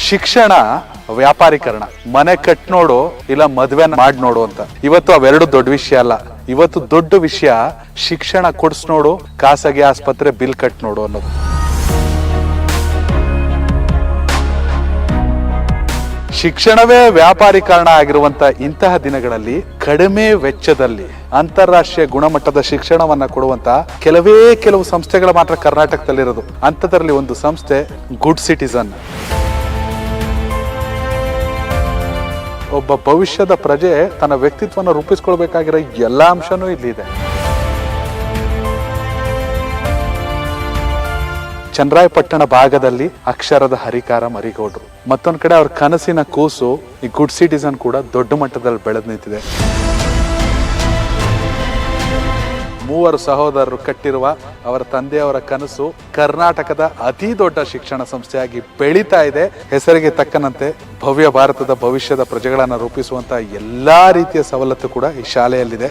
ಶಿಕ್ಷಣ ವ್ಯಾಪಾರೀಕರಣ, ಮನೆ ಕಟ್ ನೋಡು ಇಲ್ಲ ಮದ್ವೆ ಮಾಡಿ ನೋಡು ಅಂತ. ಇವತ್ತು ಅವೆರಡು ದೊಡ್ಡ ವಿಷಯ ಅಲ್ಲ. ಇವತ್ತು ದೊಡ್ಡ ವಿಷಯ ಶಿಕ್ಷಣ ಕೊಡ್ಸ್ ನೋಡು, ಖಾಸಗಿ ಆಸ್ಪತ್ರೆ ಬಿಲ್ ಕಟ್ ನೋಡು ಅನ್ನೋದು. ಶಿಕ್ಷಣವೇ ವ್ಯಾಪಾರೀಕರಣ ಆಗಿರುವಂತ ಇಂತಹ ದಿನಗಳಲ್ಲಿ ಕಡಿಮೆ ವೆಚ್ಚದಲ್ಲಿ ಅಂತಾರಾಷ್ಟ್ರೀಯ ಗುಣಮಟ್ಟದ ಶಿಕ್ಷಣವನ್ನ ಕೊಡುವಂತ ಕೆಲವು ಸಂಸ್ಥೆಗಳು ಮಾತ್ರ ಕರ್ನಾಟಕದಲ್ಲಿರೋದು. ಅಂಥದ್ರಲ್ಲಿ ಒಂದು ಸಂಸ್ಥೆ ಗುಡ್ ಸಿಟಿಸನ್. ಒಬ್ಬ ಭವಿಷ್ಯದ ಪ್ರಜೆ ತನ್ನ ವ್ಯಕ್ತಿತ್ವನ ರೂಪಿಸ್ಕೊಳ್ಬೇಕಾಗಿರೋ ಎಲ್ಲಾ ಅಂಶನೂ ಇಲ್ಲಿದೆ. ಚನ್ನರಾಯಪಟ್ಟಣ ಭಾಗದಲ್ಲಿ ಅಕ್ಷರದ ಹರಿಕಾರ ಮರಿಗೌಡ್ರು, ಮತ್ತೊಂದ್ ಕಡೆ ಅವ್ರ ಕನಸಿನ ಕೂಸು ಈ ಗುಡ್ ಸಿಟಿಸನ್ ಕೂಡ ದೊಡ್ಡ ಮಟ್ಟದಲ್ಲಿ ಬೆಳೆದು ನಿಂತಿದೆ. 3 ಸಹೋದರರು ಕಟ್ಟಿರುವ ಅವರ ತಂದೆಯವರ ಕನಸು ಕರ್ನಾಟಕದ ಅತಿ ದೊಡ್ಡ ಶಿಕ್ಷಣ ಸಂಸ್ಥೆಯಾಗಿ ಬೆಳೀತಾ ಇದೆ. ಹೆಸರಿಗೆ ತಕ್ಕನಂತೆ ಭವ್ಯ ಭಾರತದ ಭವಿಷ್ಯದ ಪ್ರಜೆಗಳನ್ನ ರೂಪಿಸುವಂತ ಎಲ್ಲಾ ರೀತಿಯ ಸವಲತ್ತು ಕೂಡ ಈ ಶಾಲೆಯಲ್ಲಿದೆ.